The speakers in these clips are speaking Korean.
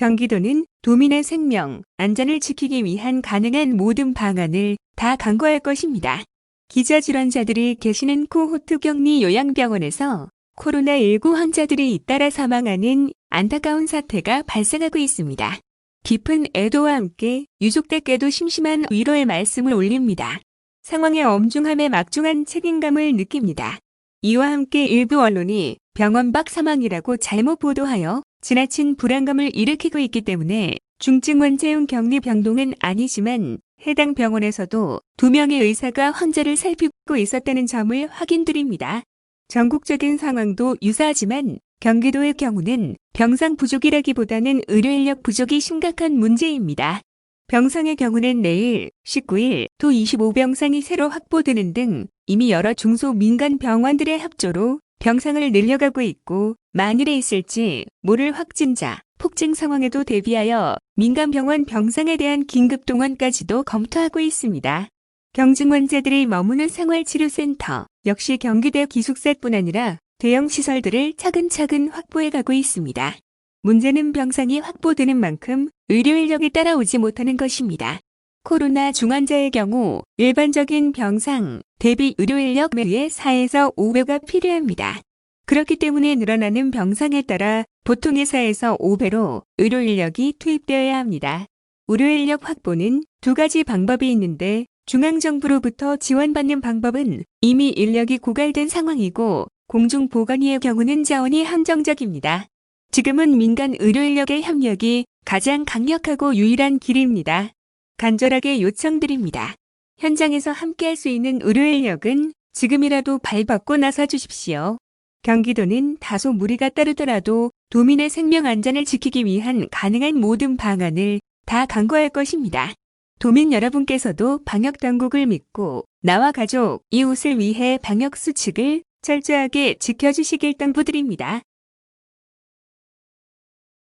경기도는 도민의 생명, 안전을 지키기 위한 가능한 모든 방안을 다 강구할 것입니다. 기저질환자들이 계시는 코호트 격리 요양병원에서 코로나19 환자들이 잇따라 사망하는 안타까운 사태가 발생하고 있습니다. 깊은 애도와 함께 유족들께도 심심한 위로의 말씀을 올립니다. 상황의 엄중함에 막중한 책임감을 느낍니다. 이와 함께 일부 언론이 병원 밖 사망이라고 잘못 보도하여 지나친 불안감을 일으키고 있기 때문에 중증 환자용 격리 병동은 아니지만 해당 병원에서도 2명의 의사가 환자를 살피고 있었다는 점을 확인드립니다. 전국적인 상황도 유사하지만 경기도의 경우는 병상 부족이라기보다는 의료인력 부족이 심각한 문제입니다. 병상의 경우는 내일 19일 또 25병상이 새로 확보되는 등 이미 여러 중소민간 병원들의 협조로 병상을 늘려가고 있고 만일에 있을지 모를 확진자, 폭증 상황에도 대비하여 민간병원 병상에 대한 긴급 동원까지도 검토하고 있습니다. 경증 환자들이 머무는 생활치료센터 역시 경기대 기숙사뿐 아니라 대형 시설들을 차근차근 확보해가고 있습니다. 문제는 병상이 확보되는 만큼 의료 인력이 따라오지 못하는 것입니다. 코로나 중환자의 경우 일반적인 병상 대비 의료 인력 매에 4에서 5배가 필요합니다. 그렇기 때문에 늘어나는 병상에 따라 보통의 4에서 5배로 의료 인력이 투입되어야 합니다. 의료 인력 확보는 두 가지 방법이 있는데 중앙정부로부터 지원받는 방법은 이미 인력이 고갈된 상황이고 공중보건의의 경우는 자원이 한정적입니다. 지금은 민간 의료 인력의 협력이 가장 강력하고 유일한 길입니다. 간절하게 요청드립니다. 현장에서 함께할 수 있는 의료 인력은 지금이라도 발벗고 나서 주십시오. 경기도는 다소 무리가 따르더라도 도민의 생명 안전을 지키기 위한 가능한 모든 방안을 다 강구할 것입니다. 도민 여러분께서도 방역당국을 믿고 나와 가족, 이웃을 위해 방역수칙을 철저하게 지켜주시길 당부드립니다.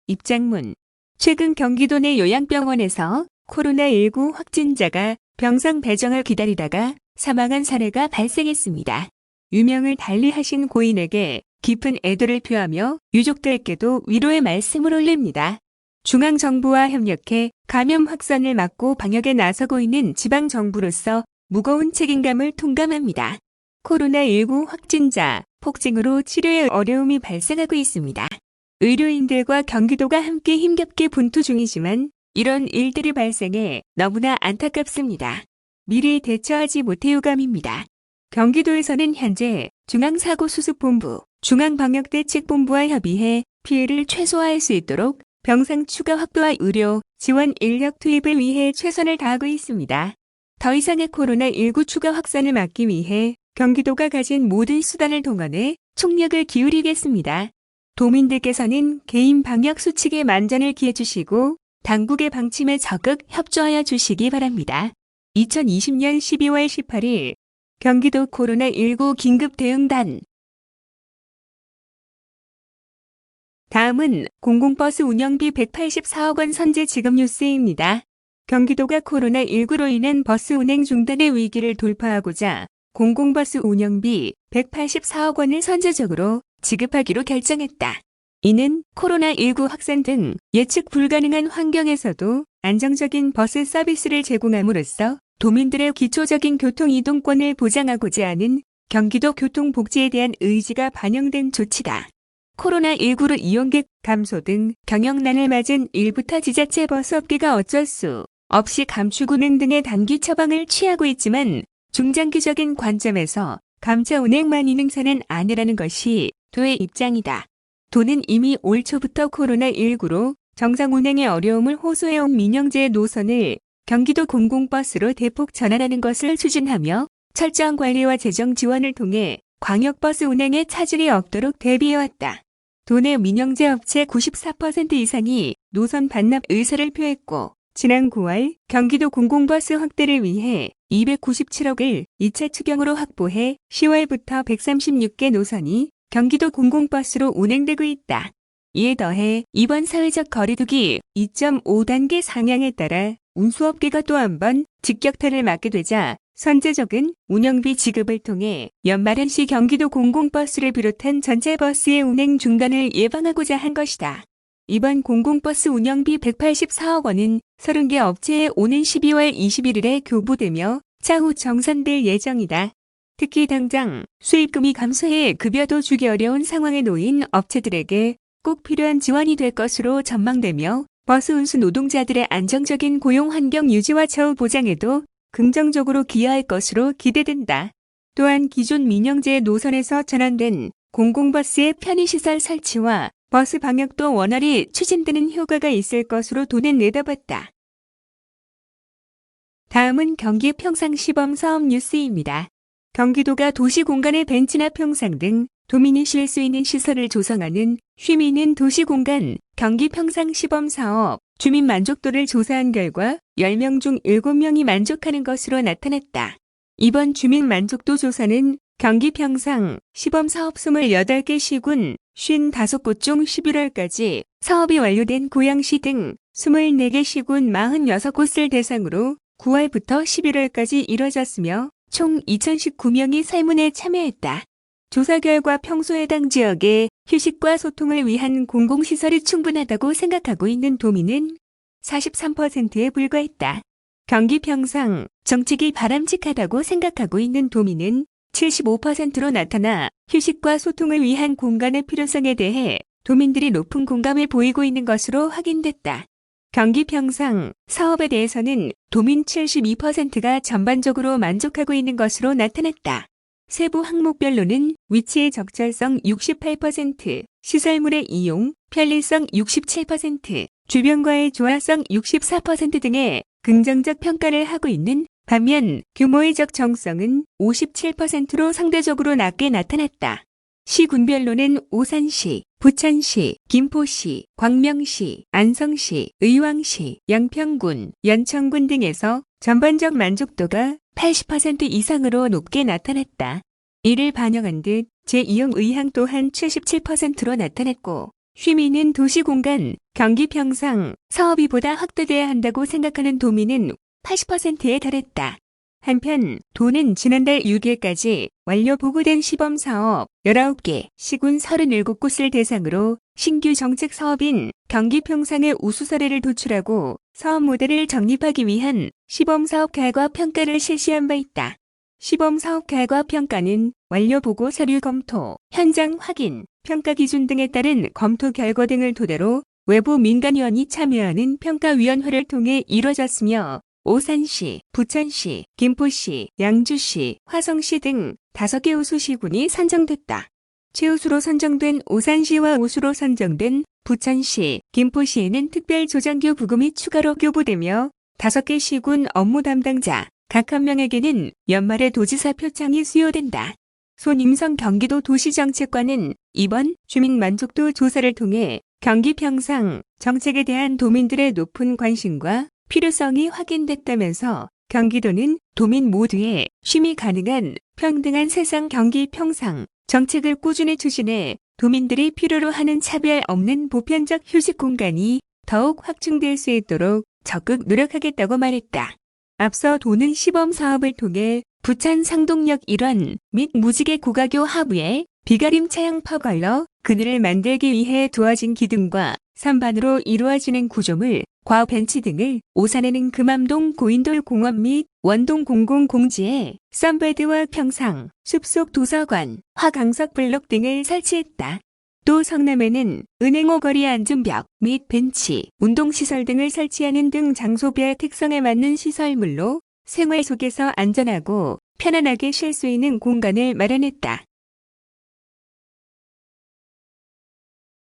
입장문. 최근 경기도 내 요양병원에서 코로나19 확진자가 병상 배정을 기다리다가 사망한 사례가 발생했습니다. 유명을 달리하신 고인에게 깊은 애도를 표하며 유족들께도 위로의 말씀을 올립니다. 중앙정부와 협력해 감염 확산을 막고 방역에 나서고 있는 지방정부로서 무거운 책임감을 통감합니다. 코로나19 확진자, 폭증으로 치료에 어려움이 발생하고 있습니다. 의료인들과 경기도가 함께 힘겹게 분투 중이지만 이런 일들이 발생해 너무나 안타깝습니다. 미리 대처하지 못해 유감입니다. 경기도에서는 현재 중앙사고수습본부, 중앙방역대책본부와 협의해 피해를 최소화할 수 있도록 병상 추가 확보와 의료, 지원 인력 투입을 위해 최선을 다하고 있습니다. 더 이상의 코로나19 추가 확산을 막기 위해 경기도가 가진 모든 수단을 동원해 총력을 기울이겠습니다. 도민들께서는 개인 방역 수칙에 만전을 기해 주시고 당국의 방침에 적극 협조하여 주시기 바랍니다. 2020년 12월 18일 경기도 코로나19 긴급대응단. 다음은 공공버스 운영비 184억 원 선제 지급 뉴스입니다. 경기도가 코로나19로 인한 버스 운행 중단의 위기를 돌파하고자 공공버스 운영비 184억 원을 선제적으로 지급하기로 결정했다. 이는 코로나19 확산 등 예측 불가능한 환경에서도 안정적인 버스 서비스를 제공함으로써 도민들의 기초적인 교통 이동권을 보장하고자 하는 경기도 교통복지에 대한 의지가 반영된 조치다. 코로나19로 이용객 감소 등 경영난을 맞은 일부터 지자체 버스업계가 어쩔 수 없이 감축 운행 등의 단기 처방을 취하고 있지만 중장기적인 관점에서 감차 운행만 능사는 아니라는 것이 도의 입장이다. 도는 이미 올 초부터 코로나19로 정상 운행의 어려움을 호소해온 민영제 노선을 경기도 공공버스로 대폭 전환하는 것을 추진하며 철저한 관리와 재정 지원을 통해 광역버스 운행에 차질이 없도록 대비해왔다. 도내 민영제 업체 94% 이상이 노선 반납 의사를 표했고 지난 9월 경기도 공공버스 확대를 위해 297억을 2차 추경으로 확보해 10월부터 136개 노선이 경기도 공공버스로 운행되고 있다. 이에 더해 이번 사회적 거리두기 2.5단계 상향에 따라 운수업계가 또 한 번 직격탄을 맞게 되자 선제적인 운영비 지급을 통해 연말연시 경기도 공공버스를 비롯한 전체 버스의 운행 중단을 예방하고자 한 것이다. 이번 공공버스 운영비 184억 원은 30개 업체에 오는 12월 21일에 교부되며 차후 정산될 예정이다. 특히 당장 수입금이 감소해 급여도 주기 어려운 상황에 놓인 업체들에게 꼭 필요한 지원이 될 것으로 전망되며 버스 운수 노동자들의 안정적인 고용 환경 유지와 처우 보장에도 긍정적으로 기여할 것으로 기대된다. 또한 기존 민영제 노선에서 전환된 공공버스의 편의시설 설치와 버스 방역도 원활히 추진되는 효과가 있을 것으로 돈은 내다봤다. 다음은 경기 평상 시범 사업 뉴스입니다. 경기도가 도시 공간의 벤치나 평상 등 도민이 쉴 수 있는 시설을 조성하는 쉼 있는 도시 공간 경기 평상 시범 사업 주민 만족도를 조사한 결과 10명 중 7명이 만족하는 것으로 나타났다. 이번 주민 만족도 조사는 경기 평상 시범 사업 28개 시군 55곳 중 11월까지 사업이 완료된 고양시 등 24개 시군 46곳을 대상으로 9월부터 11월까지 이뤄졌으며 총 2019명이 설문에 참여했다. 조사 결과 평소 해당 지역에 휴식과 소통을 위한 공공시설이 충분하다고 생각하고 있는 도민은 43%에 불과했다. 경기 평상 정책이 바람직하다고 생각하고 있는 도민은 75%로 나타나 휴식과 소통을 위한 공간의 필요성에 대해 도민들이 높은 공감을 보이고 있는 것으로 확인됐다. 경기 평상 사업에 대해서는 도민 72%가 전반적으로 만족하고 있는 것으로 나타났다. 세부 항목별로는 위치의 적절성 68%, 시설물의 이용, 편리성 67%, 주변과의 조화성 64% 등의 긍정적 평가를 하고 있는 반면 규모의 적정성은 57%로 상대적으로 낮게 나타났다. 시군별로는 오산시, 부천시, 김포시, 광명시, 안성시, 의왕시, 양평군, 연천군 등에서 전반적 만족도가 80% 이상으로 높게 나타났다. 이를 반영한 듯 제2형 의향 또한 77%로 나타났고 쉼 있는 도시공간 경기 평상 사업이 보다 확대돼야 한다고 생각하는 도민은 80%에 달했다. 한편 도는 지난달 6일까지 완료 보고된 시범사업 19개, 시군 37곳을 대상으로 신규 정책 사업인 경기 평상의 우수 사례를 도출하고 사업 모델을 정립하기 위한 시범사업 결과 평가를 실시한 바 있다. 시범사업 결과 평가는 완료 보고 서류 검토, 현장 확인, 평가 기준 등에 따른 검토 결과 등을 토대로 외부 민간위원이 참여하는 평가위원회를 통해 이뤄졌으며 오산시, 부천시, 김포시, 양주시, 화성시 등 5개 우수시군이 선정됐다. 최우수로 선정된 오산시와 우수로 선정된 부천시, 김포시에는 특별조정교 부금이 추가로 교부되며 5개 시군 업무 담당자 각 한 명에게는 연말에 도지사 표창이 수여된다. 손임성 경기도 도시정책관은 이번 주민 만족도 조사를 통해 경기 평상 정책에 대한 도민들의 높은 관심과 필요성이 확인됐다면서 경기도는 도민 모두의 쉼이 가능한 평등한 세상 경기 평상 정책을 꾸준히 추진해 도민들이 필요로 하는 차별 없는 보편적 휴식 공간이 더욱 확충될 수 있도록 적극 노력하겠다고 말했다. 앞서 도는 시범 사업을 통해 부천 상동역 일원 및 무지개 고가교 하부에 비가림 차양 퍼걸러 그늘을 만들기 위해 두어진 기둥과 선반으로 이루어지는 구조물, 과업 벤치 등을 오산에는 금암동 고인돌 공원 및 원동 공공공지에 썬베드와 평상, 숲속 도서관, 화강석 블록 등을 설치했다. 또 성남에는 은행호 거리 앉음벽 및 벤치, 운동시설 등을 설치하는 등 장소별 특성에 맞는 시설물로 생활 속에서 안전하고 편안하게 쉴 수 있는 공간을 마련했다.